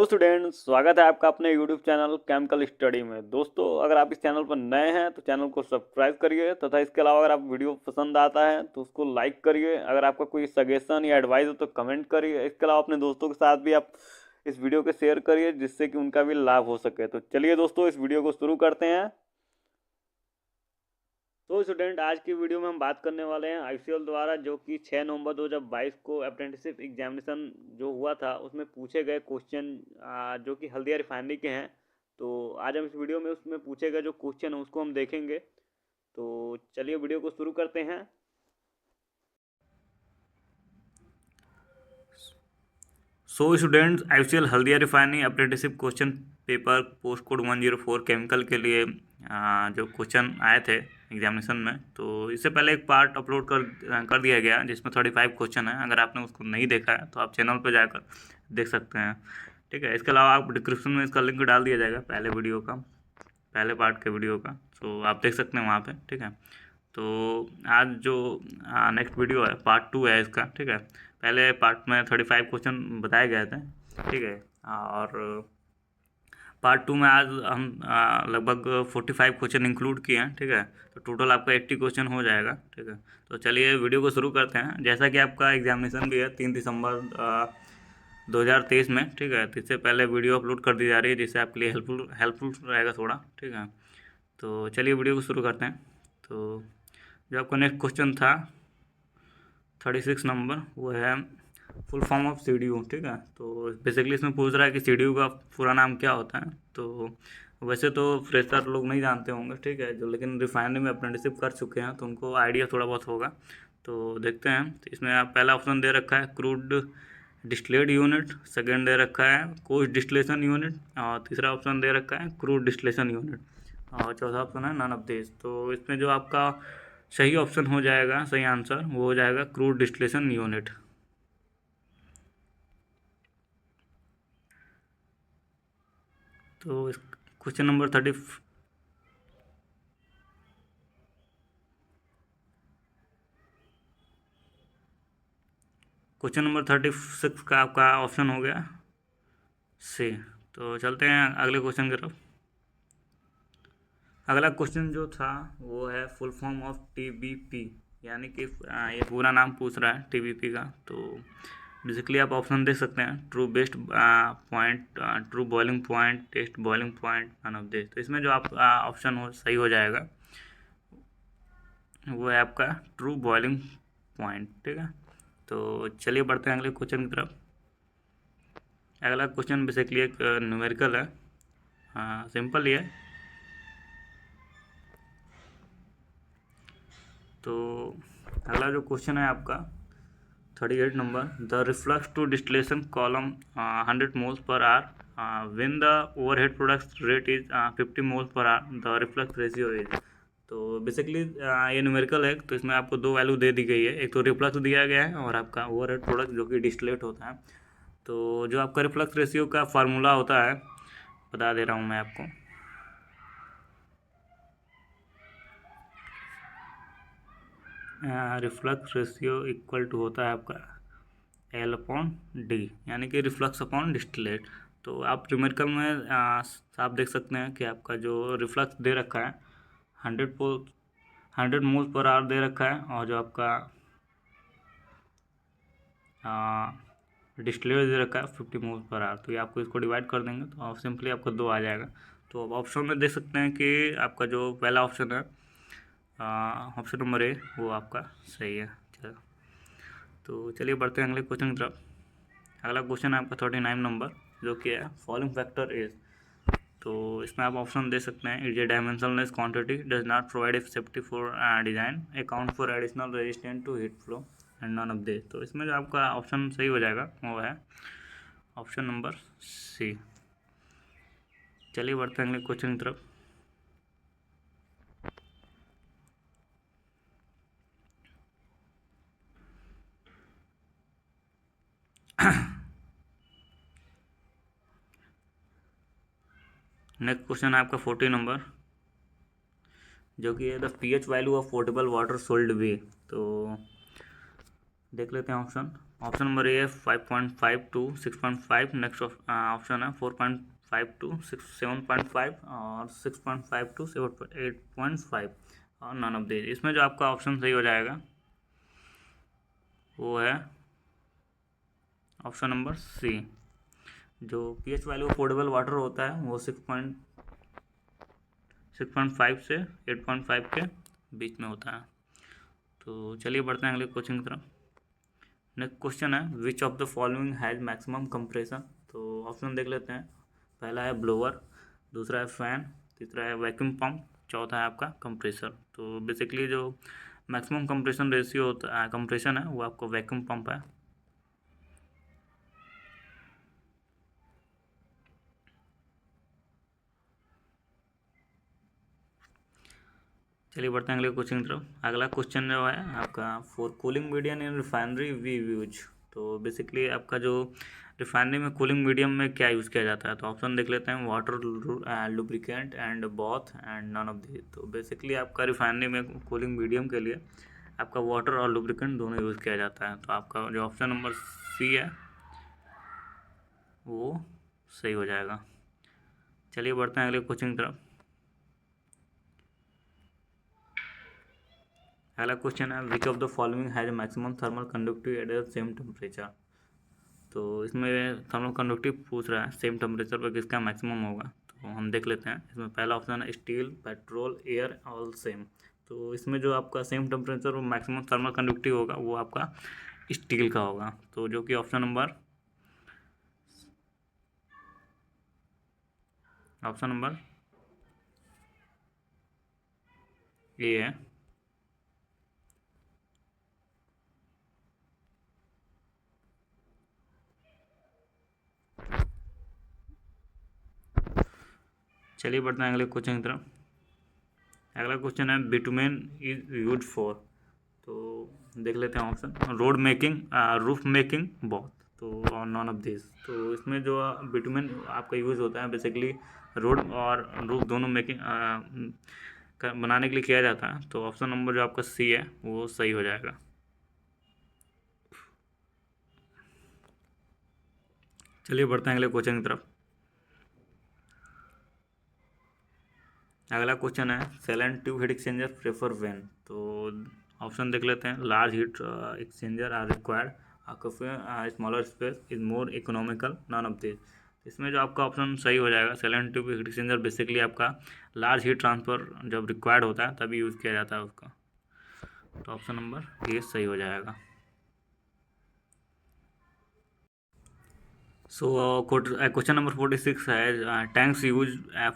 Hello students, स्वागत है आपका अपने यूट्यूब चैनल केमिकल स्टडी में। दोस्तों, अगर आप इस चैनल पर नए हैं तो चैनल को सब्सक्राइब करिए तथा इसके अलावा अगर आप वीडियो पसंद आता है तो उसको लाइक करिए। अगर आपका कोई सजेशन या एडवाइस हो तो कमेंट करिए। इसके अलावा अपने दोस्तों के साथ भी आप इस वीडियो को शेयर करिए जिससे कि उनका भी लाभ हो सके। तो चलिए दोस्तों, इस वीडियो को शुरू करते हैं। तो स्टूडेंट, आज की वीडियो में हम बात करने वाले हैं आईसीएल द्वारा जो कि 6 नवंबर 2022 को अप्रेंटिसशिप एग्जामिनेशन जो हुआ था उसमें पूछे गए क्वेश्चन जो कि हल्दिया रिफाइनरी के हैं। तो आज हम इस वीडियो में उसमें पूछे गए जो क्वेश्चन है उसको हम देखेंगे। तो चलिए वीडियो को शुरू करते हैं। So students, ICL Haldia refinery apprenticeship question paper post code 104 chemical के लिए जो क्वेश्चन आए थे एग्जामिनेशन में, तो इससे पहले एक पार्ट अपलोड कर दिया गया जिसमें 35 क्वेश्चन है। अगर आपने उसको नहीं देखा है तो आप चैनल पर जाकर देख सकते हैं, ठीक है। इसके अलावा आप डिस्क्रिप्शन में इसका लिंक डाल दिया जाएगा पहले पार्ट के वीडियो का, तो आप देख सकते हैं वहाँ पे, ठीक है। तो आज जो नेक्स्ट वीडियो है पार्ट 2 है इसका, ठीक है। पहले पार्ट में 35 क्वेश्चन बताए गए थे, ठीक है। और पार्ट 2 में आज हम लगभग 45 क्वेश्चन इंक्लूड किए हैं, ठीक है। तो टोटल आपका 80 क्वेश्चन हो जाएगा, ठीक है। तो चलिए वीडियो को शुरू करते हैं। जैसा कि आपका एग्जामिनेशन भी है 3 दिसंबर 2023 में, ठीक है। तो इससे पहले वीडियो अपलोड कर दी जा रही है जिससे आपके लिए हेल्पफुल रहेगा थोड़ा, ठीक है। तो चलिए वीडियो को शुरू करते हैं। तो जो आपका नेक्स्ट क्वेश्चन था 36 नंबर, वो है फुल फॉर्म ऑफ सीडीयू, ठीक है। तो बेसिकली इसमें पूछ रहा है कि सीडीयू का पूरा नाम क्या होता है। तो वैसे तो फ्रेशर लोग नहीं जानते होंगे, ठीक है, जो लेकिन रिफाइनरी में अप्रेंटिसशिप कर चुके हैं तो उनको आइडिया थोड़ा बहुत होगा। तो देखते हैं। तो इसमें आप पहला ऑप्शन दे रखा है क्रूड डिस्टिलेट यूनिट, सेकेंड दे रखा है कोस्ट डिस्टिलेशन यूनिट, और तीसरा ऑप्शन दे रखा है क्रूड डिस्टिलेशन यूनिट, और चौथा ऑप्शन है नन ऑफ दिस। तो इसमें जो आपका सही ऑप्शन हो जाएगा, सही आंसर वो हो जाएगा क्रूड डिस्टिलेशन यूनिट। तो क्वेश्चन नंबर 36 का आपका ऑप्शन हो गया सी। तो चलते हैं अगले क्वेश्चन की तरफ। अगला क्वेश्चन जो था वो है फुल फॉर्म ऑफ टीबीपी, यानी कि ये पूरा नाम पूछ रहा है टीबीपी का। तो बेसिकली आप ऑप्शन देख सकते हैं true best point, true boiling point, test boiling point, none of this. तो इसमें जो आप ऑप्शन सही हो जाएगा वो है आपका ट्रू बॉइलिंग पॉइंट, ठीक है। तो चलिए बढ़ते हैं अगले क्वेश्चन की तरफ। अगला क्वेश्चन बेसिकली एक न्यूमेरिकल है, सिंपल ही है। तो अगला जो क्वेश्चन है आपका 38 number, the reflux to distillation column 100 moles per R when the overhead product rate is 50 moles per R, the reflux ratio is. तो बेसिकली ये न्यूमेरिकल है, तो इसमें आपको दो वैल्यू दे दी गई है। एक तो रिफ्लक्स दिया गया है और आपका ओवरहेड प्रोडक्ट जो कि डिस्टिलेट होता है। तो जो आपका रिफ्लक्स रेशियो का फार्मूला होता है बता दे रहा हूँ मैं आपको। रिफ्लक्स रेशियो इक्वल टू होता है आपका L अपॉन डी, यानी कि रिफ्लक्स अपॉन डिस्टिलेट। तो आप न्यूमेरिकल में आप देख सकते हैं कि आपका जो रिफ्लक्स दे रखा है 100 मोल्स पर आवर दे रखा है, और जो आपका डिस्टिलेट दे रखा है 50 मोल्स पर आवर। तो ये आपको इसको डिवाइड कर देंगे तो आप सिंपली आपको 2 आ जाएगा। तो अब ऑप्शन में देख सकते हैं कि आपका जो पहला ऑप्शन है ऑप्शन नंबर ए वो आपका सही है। चलो, तो चलिए बढ़ते हैं अगले क्वेश्चन की तरफ। अगला क्वेश्चन है आपका 39 नंबर, जो कि है फॉलोइंग फैक्टर इज। तो इसमें आप ऑप्शन दे सकते हैं is a dimensionless quantity, does not provide safety for design, account for additional resistant to heat flow, and none of this. तो इसमें जो आपका ऑप्शन सही हो जाएगा वो है ऑप्शन नंबर सी। चलिए बढ़ते हैं अगले क्वेश्चन की तरफ। नेक्स्ट क्वेश्चन है आपका 40 नंबर, जो कि है the pH value of portable water sold way. तो देख लेते हैं ऑप्शन। ऑप्शन नंबर ए है 5.5 टू 6.5। नेक्स्ट ऑप्शन है 4.5 टू 7.5 और 6.5 टू 8.5 और नन ऑफ दिस। इसमें जो आपका ऑप्शन सही हो जाएगा वो है ऑप्शन नंबर सी। जो pH वैल्यू पोर्टेबल वाटर होता है वो 6.5 से 8.5 के बीच में होता है। तो चलिए बढ़ते हैं अगले क्वेश्चन की तरफ। नेक्स्ट क्वेश्चन है which of the following has maximum compression. तो ऑप्शन देख लेते हैं। पहला है ब्लोअर, दूसरा है फैन, तीसरा है वैक्यूम पंप, चौथा है आपका कंप्रेसर। तो बेसिकली जो मैक्सिमम कंप्रेशन रेशियो होता है, कंप्रेशन है, वो आपका वैक्यूम पंप है। चलिए बढ़ते हैं अगले क्वेश्चन की तरफ। अगला क्वेश्चन जो है आपका for cooling medium in refinery we use. तो बेसिकली आपका जो रिफाइनरी में कूलिंग मीडियम में क्या यूज़ किया जाता है। तो ऑप्शन देख लेते हैं water, lubricant and both and none of this. तो बेसिकली आपका रिफाइनरी में कूलिंग मीडियम के लिए आपका वाटर और लुब्रिकेंट दोनों यूज़ किया जाता है। तो आपका जो ऑप्शन नंबर सी है वो सही हो जाएगा। चलिए बढ़ते हैं अगले क्वेश्चन की तरफ। अगला क्वेश्चन है which of the following has maximum thermal conductivity at the same temperature. तो इसमें थर्मल कंडक्टिव पूछ रहा है सेम टेम्परेचर पर किसका मैक्सिमम होगा। तो हम देख लेते हैं। इसमें पहला ऑप्शन है steel, petrol, air, all same. तो इसमें जो आपका सेम टेम्परेचर और मैक्सिमम थर्मल कंडक्टिव होगा वो आपका स्टील का होगा। तो जो कि ऑप्शन नंबर ए है। चलिए बढ़ते हैं अगले क्वेश्चन की तरफ। अगला क्वेश्चन है बिटुमेन इज यूज फॉर। तो देख लेते हैं option road making, roof making, both. तो और नॉन ऑफ दिस। तो इसमें जो बिटुमेन आपका यूज़ होता है बेसिकली रोड और रूफ दोनों मेकिंग बनाने के लिए किया जाता है। तो ऑप्शन नंबर जो आपका सी है वो सही हो जाएगा। चलिए बढ़ते हैं अगले क्वेश्चन की तरफ। अगला क्वेश्चन है shell and tube heat exchanger prefer when. तो ऑप्शन देख लेते हैं large heat exchanger are required, smaller space is more economical, none of this. इसमें जो आपका ऑप्शन सही हो जाएगा shell and tube heat exchanger basically आपका लार्ज हीट ट्रांसफ़र जब रिक्वायर्ड होता है तभी यूज़ किया जाता है उसका। तो ऑप्शन नंबर ये सही हो जाएगा। सो क्वेश्चन नंबर 46 है tanks use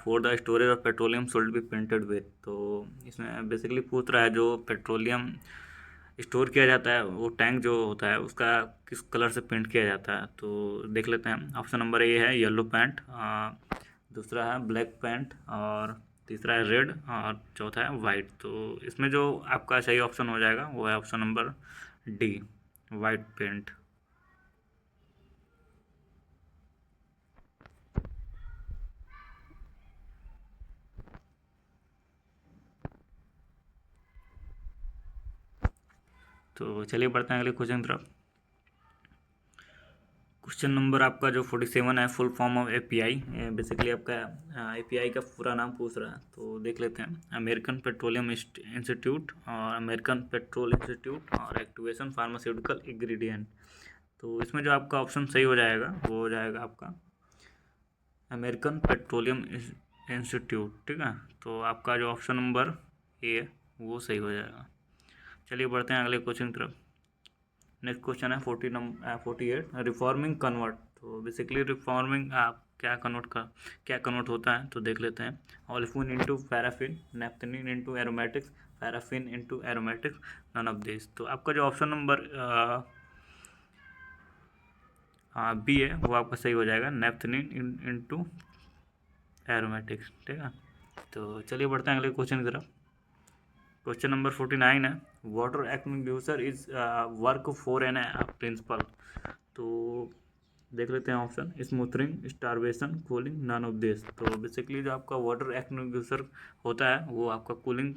for the storage of petroleum should be painted with. तो इसमें बेसिकली पूछ रहा है जो पेट्रोलियम स्टोर किया जाता है वो टैंक जो होता है उसका किस कलर से पेंट किया जाता है। तो देख लेते हैं। ऑप्शन नंबर ए है येलो पेंट, दूसरा है ब्लैक पेंट और तीसरा है रेड और चौथा है वाइट। तो इसमें जो आपका सही ऑप्शन हो जाएगा वो है option number D, white paint. तो चलिए बढ़ते हैं अगले क्वेश्चन की तरफ। क्वेश्चन नंबर आपका जो 47 है full form of API. Basically आपका एपीआई का पूरा नाम पूछ रहा है। तो देख लेते हैं अमेरिकन पेट्रोलियम इंस्टीट्यूट और अमेरिकन पेट्रोल इंस्टीट्यूट और एक्टिवेशन फार्मास्यूटिकल इंग्रेडिएंट। तो इसमें जो आपका ऑप्शन सही हो जाएगा वो हो जाएगा आपका अमेरिकन पेट्रोलियम इंस्टीट्यूट। ठीक है। तो आपका जो ऑप्शन नंबर ए है वो सही हो जाएगा। चलिए बढ़ते हैं अगले क्वेश्चन की तरफ। नेक्स्ट क्वेश्चन है 48 रिफॉर्मिंग कन्वर्ट। तो बेसिकली रिफॉर्मिंग आप क्या कन्वर्ट होता है। तो देख लेते हैं olefin into paraffin, naphthene into aromatics, paraffin into aromatics, none of this. तो आपका जो ऑप्शन नंबर बी है वो आपका सही हो जाएगा नेफ्थेनिन इंटू एरोमेटिक्स। ठीक है। तो चलिए बढ़ते हैं अगले क्वेश्चन की तरफ। क्वेश्चन नंबर 49 है water extinguisher is work for an principle. तो देख लेते हैं option smoothering, starvation, cooling, none of this. तो बेसिकली जो आपका वाटर एक्सटिंग्विशर होता है वो आपका कूलिंग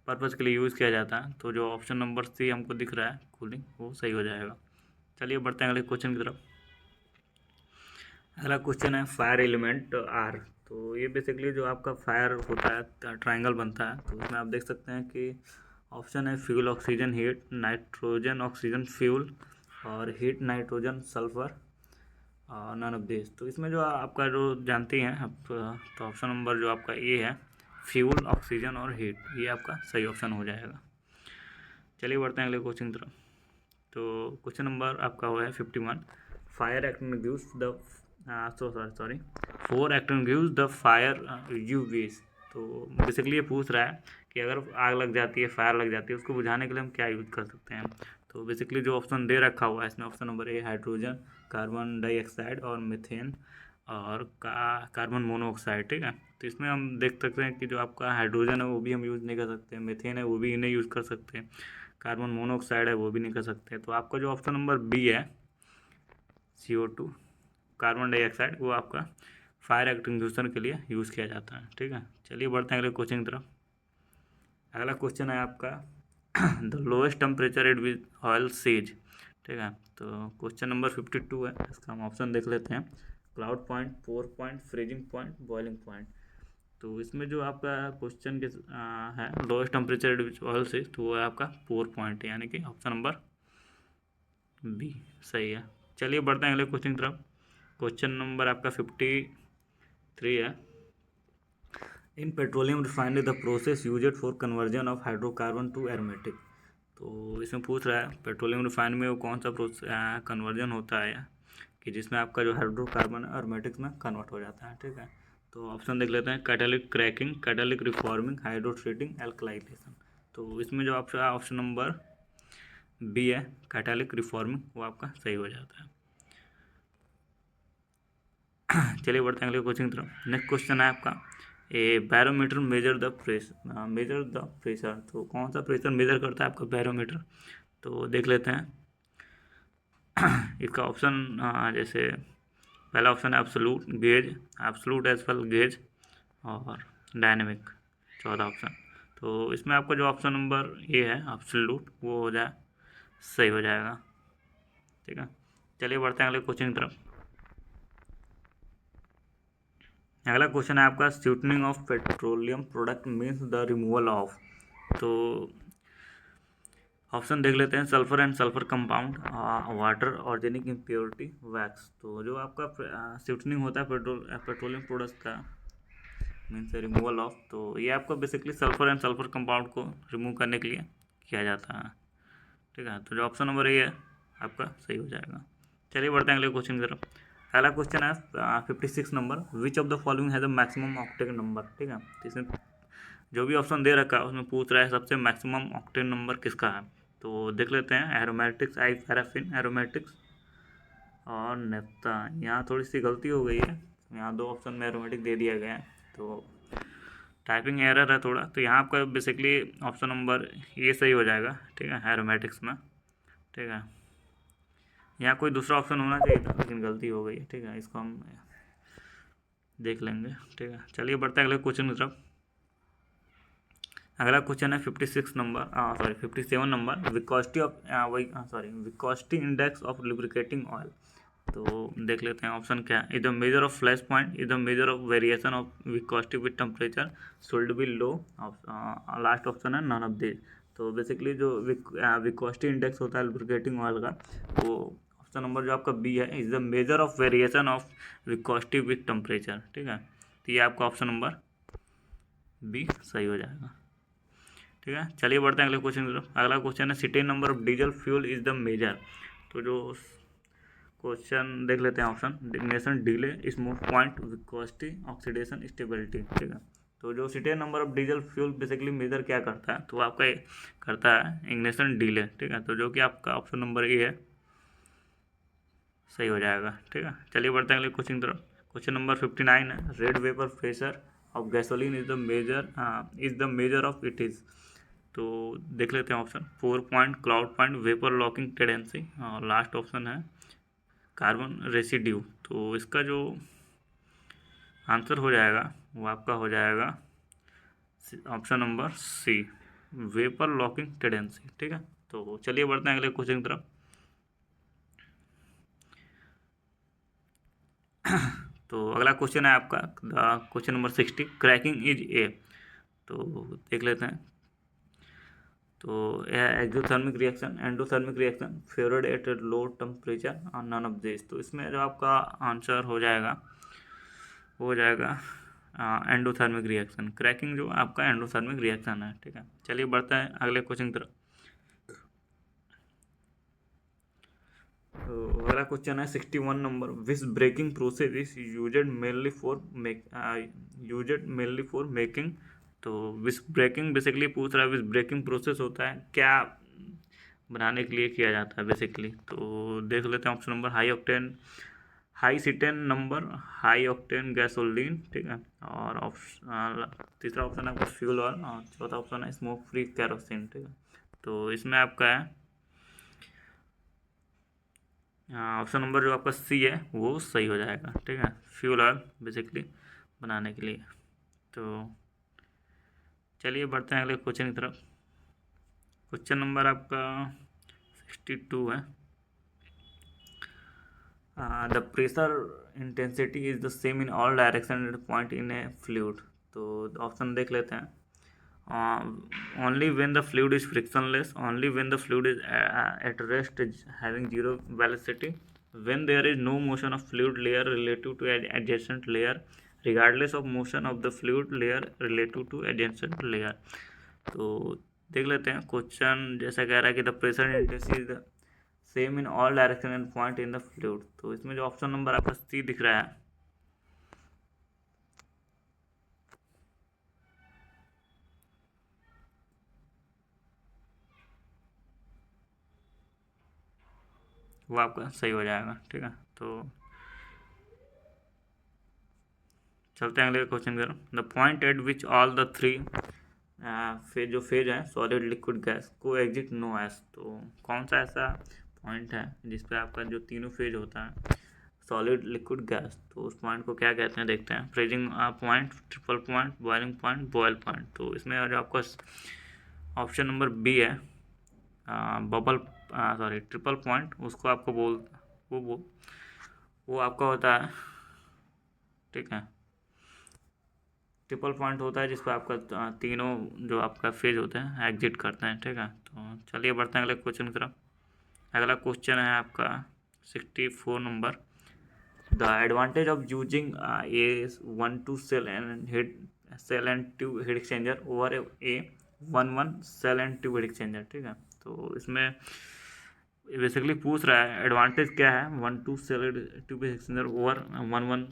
पर्पज़ के लिए यूज़ किया जाता है। तो जो ऑप्शन नंबर सी हमको दिख रहा है कूलिंग वो सही हो जाएगा। चलिए बढ़ते हैं अगले क्वेश्चन की तरफ। अगला क्वेश्चन है फायर एलिमेंट आर। तो ये बेसिकली जो आपका फायर होता है, ट्रायंगल बनता है, तो इसमें आप देख सकते हैं कि ऑप्शन है fuel oxygen heat, nitrogen oxygen fuel, और heat nitrogen sulphur, none of this. तो इसमें जो आपका जो जानती हैं आप, तो ऑप्शन नंबर जो आपका ए है फ्यूल ऑक्सीजन और हीट, ये आपका सही ऑप्शन हो जाएगा। चलिए बढ़ते हैं अगले क्वेश्चन की तरफ। तो क्वेश्चन नंबर आपका हुआ है 51। Fire acting gives the sorry 4 acting gives the fire यूवीज। तो बेसिकली ये पूछ रहा है कि अगर आग लग जाती है, फायर लग जाती है, उसको बुझाने के लिए हम क्या यूज़ कर सकते हैं। तो बेसिकली जो ऑप्शन दे रखा हुआ है इसमें option number A hydrogen, carbon dioxide और मीथेन और कार्बन मोनोऑक्साइड। ठीक है, तो इसमें हम देख सकते हैं कि जो आपका हाइड्रोजन है वो भी हम यूज़ नहीं कर सकते, मीथेन है वो भी नहीं यूज़ कर सकते, कार्बन मोनोऑक्साइड है वो भी नहीं कर सकते। तो आपका जो ऑप्शन नंबर बी है CO2 कार्बन डाइऑक्साइड, वो आपका फायर एक्सटिंग्विशर के लिए यूज़ किया जाता है। ठीक है, चलिए बढ़ते हैं अगले क्वेश्चन की तरफ। अगला क्वेश्चन है आपका the lowest temperature at which oil cease. ठीक है, तो क्वेश्चन नंबर 52 है, इसका हम ऑप्शन देख लेते हैं। Cloud point, pour point, freezing point, boiling point. तो इसमें जो आपका क्वेश्चन के है lowest temperature at which oil cease, तो वो है आपका पोर पॉइंट, यानी कि ऑप्शन नंबर बी सही है। चलिए बढ़ते हैं अगले क्वेश्चन की तरफ। क्वेश्चन नंबर आपका 53 है। In petroleum refinery the process used for conversion of hydrocarbon to aromatic. तो इसमें पूछ रहा है पेट्रोलियम रिफाइन में वो कौन सा प्रोसेस कन्वर्जन होता है कि जिसमें आपका जो हाइड्रोकार्बन एरोमेटिक्स में कन्वर्ट हो जाता है। ठीक है, तो ऑप्शन देख लेते हैं। Catalytic cracking, catalytic reforming, hydrotreating, alkylation. तो इसमें जो आपका ऑप्शन नंबर बी है कैटालिक रिफॉर्मिंग, वो आपका सही हो जाता है। चलिए बढ़ते हैं अगले क्वेश्चन की तरफ। नेक्स्ट क्वेश्चन है आपका ए बैरोमीटर मेजर द प्रेशर। तो कौन सा प्रेशर मेजर करता है आपका बैरोमीटर, तो देख लेते हैं। इसका ऑप्शन जैसे पहला ऑप्शन है absolute gauge, absolute as well gauge, और डायनेमिक चौथा ऑप्शन। तो इसमें आपका जो ऑप्शन नंबर ए है एब्सोल्यूट, वो हो जाए सही हो जाएगा। ठीक है, चलिए बढ़ते हैं अगले क्वेश्चन की तरफ। अगला क्वेश्चन है आपका sweetening of petroleum product means the removal of. तो ऑप्शन देख लेते हैं। Sulphur and sulphur compound, water, organic impurity, wax. तो जो आपका स्यूटनिंग होता है पेट्रोलियम प्रोडक्ट का मीन्स रिमूवल ऑफ, तो ये आपका basically sulphur and sulphur compound को रिमूव करने के लिए किया जाता है। ठीक है, तो जो ऑप्शन नंबर ए है आपका सही हो जाएगा। चलिए बढ़ते हैं अगले क्वेश्चन की तरफ। अगला क्वेश्चन है 56 number. Which of the following has a maximum octane number. ठीक है, तो इसमें जो भी ऑप्शन दे रखा है उसमें पूछ रहा है सबसे मैक्सिमम ऑक्टेन नंबर किसका है। तो देख लेते हैं। एरोमेटिक्स, आई पैराफिन एरोमेटिक्स और नेफ्ता। यहाँ थोड़ी सी गलती हो गई है, यहाँ 2 ऑप्शन में एरोमेटिक दे दिया गया है, तो टाइपिंग एरर है थोड़ा। तो यहाँ आपका बेसिकली ऑप्शन नंबर ये सही हो जाएगा। ठीक है, एरोमेटिक्स में। ठीक है, यहाँ कोई दूसरा ऑप्शन होना चाहिए था लेकिन गलती हो गई। ठीक है, इसको हम देख लेंगे। ठीक है, चलिए बढ़ते हैं अगले क्वेश्चन की तरफ। अगला क्वेश्चन है 56 number 57 number. Viscosity of viscosity index of lubricating oil. तो देख लेते हैं ऑप्शन क्या है। Is the measure of flash point, is the measure of variation of viscosity with temperature, should be low. Last option है none of this. तो basically जो viscosity index होता है लुब्रिकेटिंग ऑयल का, वो ऑप्शन नंबर जो आपका बी है, is the measure of variation of viscosity with temperature. ठीक है, तो ये आपका ऑप्शन नंबर बी सही हो जाएगा। ठीक है, चलिए बढ़ते हैं अगले क्वेश्चन की तरफ। अगला क्वेश्चन है cetane number of diesel fuel is the measure. तो जो क्वेश्चन देख लेते हैं option. Ignition, delay, smoke point, viscosity, oxidation, stability. ठीक है, तो जो cetane number of diesel fuel basically measure क्या करता है, तो आपका करता है इग्निशन डिले। ठीक है, तो जो कि आपका ऑप्शन नंबर ए है सही हो जाएगा। ठीक है, चलिए बढ़ते हैं अगले क्वेश्चन की तरफ। क्वेश्चन नंबर 59 है। Red vapour pressure of gasoline is the measure of it is. तो देख लेते हैं option. 4 point, cloud point, vapour locking tendency, और लास्ट ऑप्शन है कार्बन रेसिड्यू। तो इसका जो आंसर हो जाएगा वो आपका हो जाएगा option number C, vapour locking tendency. ठीक है, तो चलिए बढ़ते हैं अगले क्वेश्चन की तरफ। तो अगला क्वेश्चन है आपका question number 60, cracking is a. तो देख लेते हैं। तो यह exothermic reaction, endothermic reaction, favourite at low temperature और नन ऑफ दिस। तो इसमें जो आपका आंसर हो जाएगा एंडोथर्मिक रिएक्शन। क्रैकिंग जो आपका एंडोथर्मिक रिएक्शन है, ठीक है। चलिए बढ़ते हैं अगले क्वेश्चन की तरफ। तो अगला क्वेश्चन है 61 number, which breaking process is used mainly for making. तो विच ब्रेकिंग बेसिकली पूछ रहा है, विच ब्रेकिंग प्रोसेस होता है क्या बनाने के लिए किया जाता है बेसिकली। तो देख लेते हैं option number high octane gasoline, ठीक है। और तीसरा ऑप्शन है आपका फ्यूल ऑयल, और चौथा ऑप्शन है स्मोक फ्री कैरोसिन, ठीक है। तो इसमें आपका है ऑप्शन नंबर जो आपका सी है वो सही हो जाएगा, ठीक है। फ्यूल ऑयल बेसिकली बनाने के लिए। तो चलिए बढ़ते हैं अगले क्वेश्चन की तरफ। क्वेश्चन नंबर आपका 62 है, the pressure intensity is the same in all direction at point in A fluid. तो ऑप्शन देख लेते हैं। only when the fluid is frictionless, only when the fluid is at rest having zero velocity, when there is no motion of fluid layer relative to adjacent layer, regardless of motion of the fluid layer relative to adjacent layer। तो देख लेते हैं question जैसा कह रहा है कि the pressure intensity is the same in all direction and point in the fluid. तो इसमें जो ऑप्शन नंबर आपका सी दिख रहा है वो आपका सही हो जाएगा, ठीक है। तो चलते हैं अगले क्वेश्चन की तरफ। The point eight which all the three phase है सॉलिड लिक्विड गैस को एग्जिट नो एस। तो कौन सा ऐसा पॉइंट है जिसपे आपका जो तीनों फेज होता है सॉलिड लिक्विड गैस, तो उस पॉइंट को क्या कहते हैं देखते हैं। Freezing point, triple point, boiling point, boil point. तो इसमें जो आपका ऑप्शन नंबर बी है ट्रिपल पॉइंट, उसको आपको वो आपका होता है, ठीक है। ट्रिपल पॉइंट होता है जिस पर आपका तीनों जो आपका फेज होते हैं एग्जिट करते हैं, ठीक है। तो चलिए बढ़ते हैं अगले क्वेश्चन की तरफ। अगला क्वेश्चन है आपका 64 number, the advantage of using a 1-2 shell and tube heat exchanger over a 1-1 shell and tube heat exchanger, ठीक है। तो इसमें बेसिकली पूछ रहा है एडवांटेज क्या है 1-2 shell tube heat exchanger over 1-1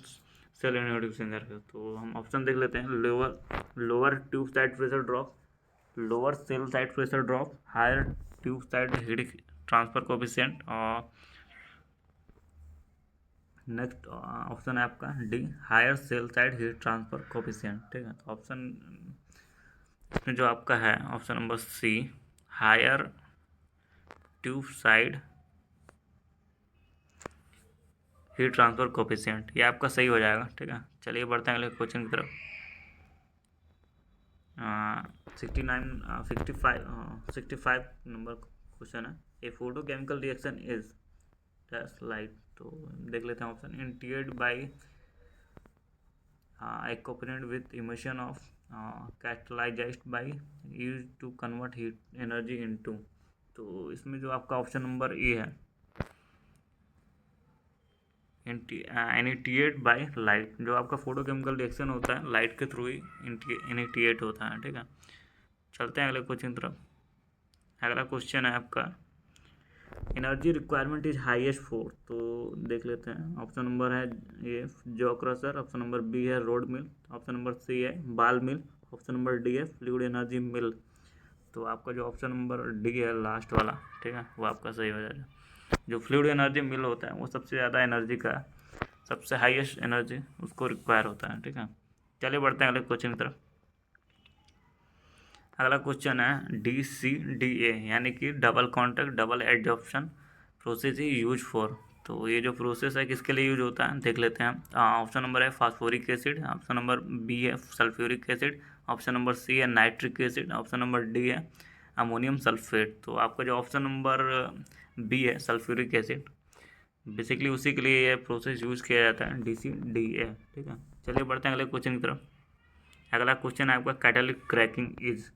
shell and heat exchanger का। तो हम ऑप्शन देख लेते हैं। Lower tube side pressure drop, lower shell side pressure drop, higher tube side heat transfer coefficient, और नेक्स्ट ऑप्शन है आपका D higher shell side heat transfer coefficient, ठीक है। तो ऑप्शन इसमें जो आपका है option number C higher tube side heat transfer coefficient, ये आपका सही हो जाएगा, ठीक है। चलिए बढ़ते हैं अगले क्वेश्चन की तरफ। 65 नंबर क्वेश्चन है, ए फोटोकेमिकल रिएक्शन इज लाइट। तो देख लेते हैं option indicated by accompanied with emission of catalyzed by used to convert heat energy into। तो इसमें जो आपका ऑप्शन नंबर ए है इनिटिएट बाय लाइट, जो आपका फोटोकेमिकल रिएक्शन होता है लाइट के थ्रू ही इनिटिएट होता है, ठीक है। चलते हैं अगले क्वेश्चन की तरफ। अगला क्वेश्चन है आपका energy requirement is highest for. तो देख लेते हैं ऑप्शन नंबर है ये jaw crusher, option number B है rod mill, option number C है ball mill, option number D है फ्लूइड एनर्जी मिल। तो आपका जो ऑप्शन नंबर डी है लास्ट वाला, ठीक है, वो आपका सही हो जाएगा। जो फ्लूइड एनर्जी मिल होता है वो सबसे ज़्यादा एनर्जी का सबसे हाईएस्ट एनर्जी उसको रिक्वायर होता है, ठीक है। चलिए बढ़ते हैं अगले क्वेश्चन की तरफ। अगला क्वेश्चन है DCDA यानी कि double contact double adsorption process he use for. तो ये जो प्रोसेस है किसके लिए यूज होता है देख लेते हैं। ऑप्शन नंबर है phosphoric acid, option number B है sulphuric acid, option number C है nitric acid, option number D है अमोनियम सल्फेट। तो आपका जो ऑप्शन नंबर बी है सल्फ्यूरिक एसिड, बेसिकली उसी के लिए ये प्रोसेस यूज़ किया जाता है, DCDA। ठीक है, चलिए बढ़ते हैं अगले क्वेश्चन की तरफ। अगला क्वेश्चन है आपका कैटालिटिक क्रैकिंग इज।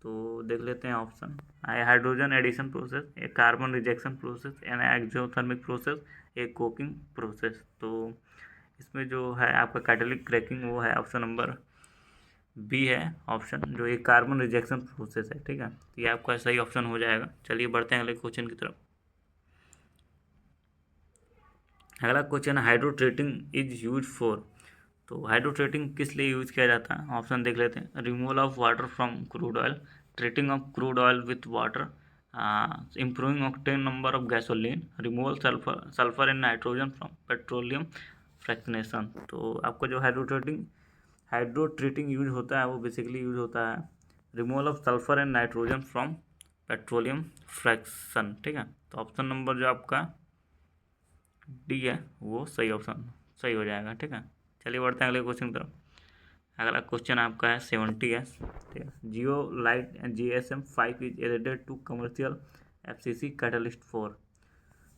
तो देख लेते हैं option. Hydrogen addition process, a carbon rejection process, an exothermic process, a coking process. तो इसमें जो है आपका कैटालिटिक क्रैकिंग वो है ऑप्शन नंबर बी है ऑप्शन, जो ये कार्बन रिजेक्शन प्रोसेस है। ठीक है, तो ये आपका सही ऑप्शन हो जाएगा। चलिए बढ़ते हैं अगले क्वेश्चन की तरफ। अगला क्वेश्चन हाइड्रोट्रेटिंग इज यूज फॉर। तो हाइड्रोट्रेटिंग किस लिए यूज किया जाता है? ऑप्शन देख लेते हैं। Removal of water from crude oil, treating of crude oil with water, improving octane number of gasoline, removal sulphur and nitrogen from petroleum fractionation. तो आपको जो हाइड्रोट्रेटिंग यूज होता है वो बेसिकली यूज होता है removal of sulphur and nitrogen from petroleum fraction. ठीक है, तो ऑप्शन नंबर जो आपका डी है वो सही ऑप्शन सही हो जाएगा। ठीक है, चलिए बढ़ते हैं अगले क्वेश्चन की तरफ। अगला क्वेश्चन आपका है 70 है। ठीक है, zeolite GSM-5 is added to commercial FCC catalyst 4।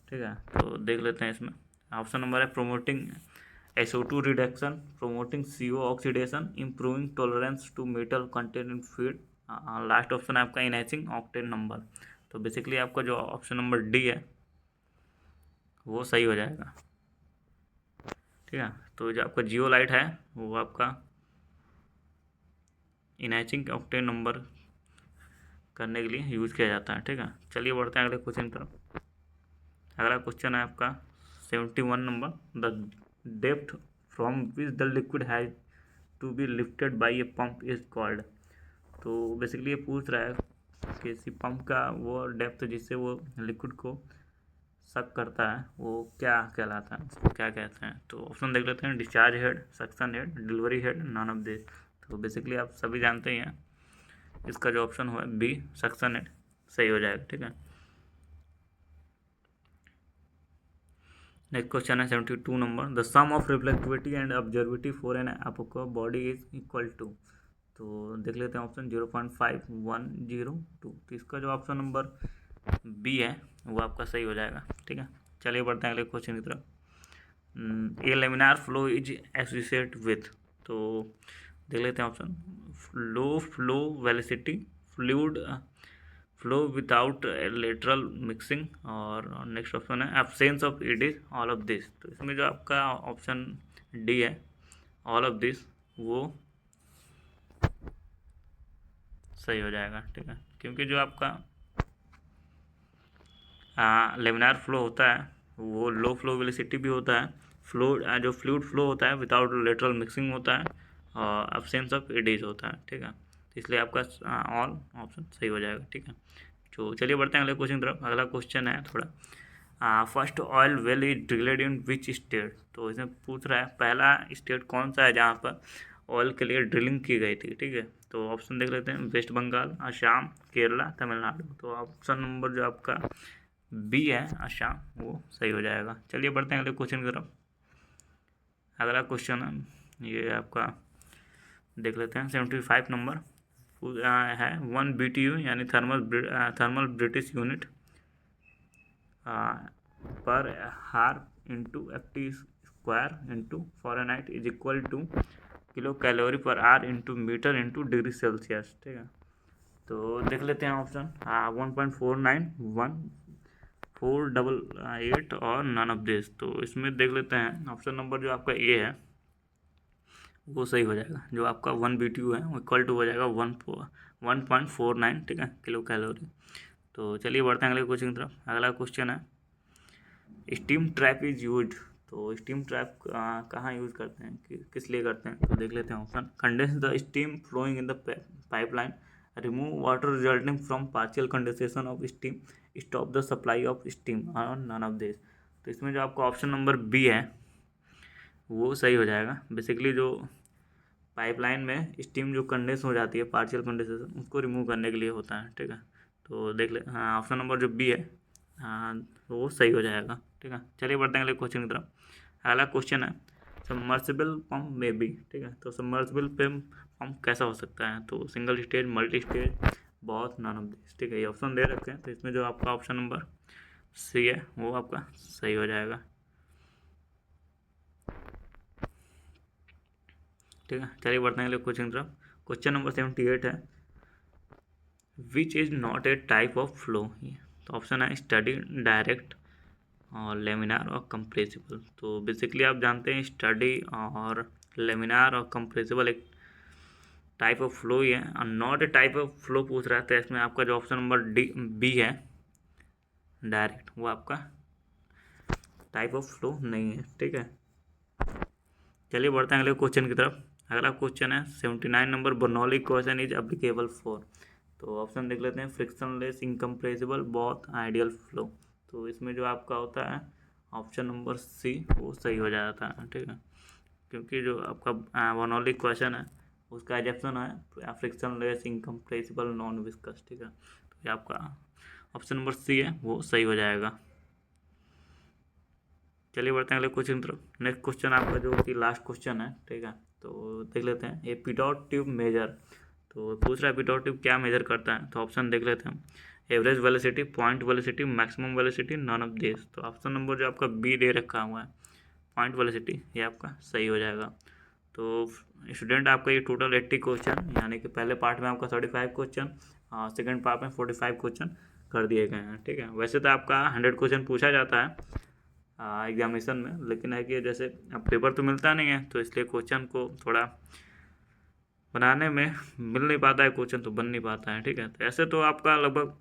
ठीक है, तो देख लेते हैं इसमें। ऑप्शन नंबर है promoting SO2 reduction, promoting CO oxidation, improving tolerance to metal content in feed. Last option है आपका इनहैंसिंग ऑक्टेन नंबर। तो बेसिकली आपका जो ऑप्शन नंबर डी है वो सही हो जाएगा। ठीक है, तो जो आपका जियो लाइट है वो आपका इनहैंसिंग ऑक्टेन नंबर करने के लिए यूज़ किया जाता है। ठीक है, चलिए बढ़ते हैं अगले क्वेश्चन की तरफ। अगला क्वेश्चन है आपका 71 number. The depth from which the liquid has to be lifted by a pump is called. तो बेसिकली ये पूछ रहा है कि इसी पंप का वो डेप्थ जिससे वो लिक्विड को सक करता है वो क्या कहलाता है, उसको क्या कहते हैं? तो ऑप्शन देख लेते हैं। Discharge head, suction head, delivery head, none of this. तो बेसिकली आप सभी जानते ही हैं, इसका जो ऑप्शन हुआ बी सक्शन हेड सही हो जाएगा। ठीक है, नेक्स्ट क्वेश्चन है 72 number. The sum of reflectivity and absorptivity for an opaque body is equal to. तो देख लेते हैं ऑप्शन 0.5102। तो इसका जो ऑप्शन नंबर बी है वो आपका सही हो जाएगा। ठीक है, चलिए बढ़ते हैं अगले क्वेश्चन की तरफ। A laminar flow is associate with. तो देख लेते हैं option. Low flow velocity, fluid flow without lateral mixing, और नेक्स्ट ऑप्शन है absence of it is all of this. तो इसमें जो आपका ऑप्शन डी है ऑल ऑफ दिस वो सही हो जाएगा। ठीक है, क्योंकि जो आपका लेमिनार फ्लो होता है वो लो फ्लो वेलोसिटी भी होता है, जो फ्लूइड फ्लो होता है विदाउट लेटरल मिक्सिंग होता है, और एब्सेंस ऑफ एडिज होता है। ठीक है, तो इसलिए आपका ऑल ऑप्शन सही हो जाएगा। ठीक है, तो चलिए बढ़ते हैं अगले क्वेश्चन की तरफ। अगला क्वेश्चन है थोड़ा first oil well is drilled in which state. तो इसमें पूछ रहा है पहला स्टेट कौन सा है जहाँ पर ऑयल के लिए ड्रिलिंग की गई थी। ठीक है, तो ऑप्शन देख लेते हैं। वेस्ट बंगाल, असम, केरला, तमिलनाडु। तो ऑप्शन नंबर जो आपका बी है असम वो सही हो जाएगा। चलिए बढ़ते हैं अगले क्वेश्चन की तरफ। अगला क्वेश्चन है ये आपका देख लेते हैं 75 नंबर है 1 BTU यानी thermal British unit per hour into FT² into Fahrenheit is equal to kilo calorie per hour into metre into degree Celsius. ठीक है, तो देख लेते हैं ऑप्शन 1.49, 1.488 और नन ऑफ दिस। तो इसमें देख लेते हैं ऑप्शन नंबर जो आपका ए है वो सही हो जाएगा। जो आपका 1 BTU है वो इक्वल टू हो जाएगा 1.49। ठीक है, किलो कैलोरी। तो चलिए बढ़ते हैं अगले क्वेश्चन की तरफ। अगला क्वेश्चन है स्टीम ट्रैप इज यूज। तो स्टीम ट्रैप कहाँ यूज़ करते हैं, किस लिए करते हैं? तो देख लेते हैं option. Condense the steam flowing in the pipeline, remove water resulting from partial condensation of steam, stop the supply of steam, और नन ऑफ दिस। तो इसमें जो आपका ऑप्शन नंबर बी है वो सही हो जाएगा। बेसिकली जो पाइपलाइन में स्टीम जो कंडेंस हो जाती है पार्शियल कंडेंसेशन उसको रिमूव करने के लिए होता है। ठीक है, तो देख ले ऑप्शन नंबर जो बी है तो वो सही हो जाएगा। ठीक है, चलिए बढ़ते हैं अगले क्वेश्चन की तरफ। अगला क्वेश्चन है सबमर्सिबल पंप में भी। ठीक है, तो सबमर्सिबल पंप कैसा हो सकता है? तो सिंगल स्टेज, मल्टी स्टेज, बहुत, नन ऑफ दिस। ठीक है, ये ऑप्शन दे रखे हैं। तो इसमें जो आपका ऑप्शन नंबर सी है वो आपका सही हो जाएगा। ठीक है, चलिए बढ़ते हैं अगले क्वेश्चन की तरफ। क्वेश्चन नंबर 78 है, which is not a type of flow. तो ऑप्शन है स्टडी, डायरेक्ट और लेमिनार और कंप्रेसिबल। तो बेसिकली आप जानते हैं स्टडी और लेमिनार और कंप्रेसिबल एक टाइप ऑफ फ्लो ही है, और not a type of flow पूछ रहा है, तो इसमें आपका जो ऑप्शन नंबर डी बी है डायरेक्ट, वो आपका टाइप ऑफ फ्लो नहीं है। ठीक है, चलिए बढ़ते हैं अगले क्वेश्चन की तरफ। अगला क्वेश्चन है 79 number, Bernoulli question is applicable for. तो ऑप्शन देख लेते हैं, फ्रिक्शनलेस, इनकम्प्रेसिबल, बहुत आइडियल फ्लो। तो इसमें जो आपका होता है ऑप्शन नंबर सी वो सही हो जाता है। ठीक है, क्योंकि जो आपका बर्नौली क्वेश्चन है उसका एजेप्शन है फ्रिक्शनलेस, इनकम्प्रेसिबल, नॉन विस्कस। ठीक है, तो ये आपका ऑप्शन नंबर सी है वो सही हो जाएगा। चलिए बढ़ते हैं अगले क्वेश्चन की तरफ। नेक्स्ट क्वेश्चन आपका जो कि लास्ट क्वेश्चन है। ठीक है, तो देख लेते हैं, ये पिटोट ट्यूब मेजर। तो पूछ रहा है पिटोट ट्यूब क्या मेजर करता है। तो ऑप्शन देख लेते हैं, average velocity, point velocity, maximum velocity, none of this. तो ऑप्शन नंबर जो आपका बी दे रखा हुआ है पॉइंट वेलोसिटी, ये आपका सही हो जाएगा। तो स्टूडेंट आपका ये टोटल 80 क्वेश्चन, यानी कि पहले पार्ट में आपका 35 क्वेश्चन, सेकेंड पार्ट में 45 क्वेश्चन कर दिए गए हैं। ठीक है, वैसे तो आपका 100 क्वेश्चन पूछा जाता है एग्जामिनेशन में, लेकिन है कि जैसे अब पेपर तो मिलता नहीं है, तो इसलिए क्वेश्चन को थोड़ा बनाने में मिल नहीं पाता है, क्वेश्चन तो बन नहीं पाता है। ठीक है, तो ऐसे तो आपका लगभग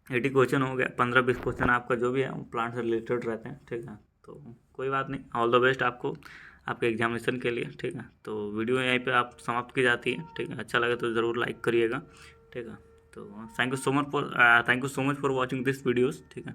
80 क्वेश्चन हो गया, 15-20 क्वेश्चन आपका जो भी है वो प्लांट से रिलेटेड रहते हैं। ठीक है, तो कोई बात नहीं, ऑल द बेस्ट आपको आपके एग्जामिनेशन के लिए। ठीक है, तो वीडियो यहीं पे आप समाप्त की जाती है। ठीक है, अच्छा लगे तो ज़रूर लाइक करिएगा। ठीक है, तो thank you so much for watching this videos. ठीक है।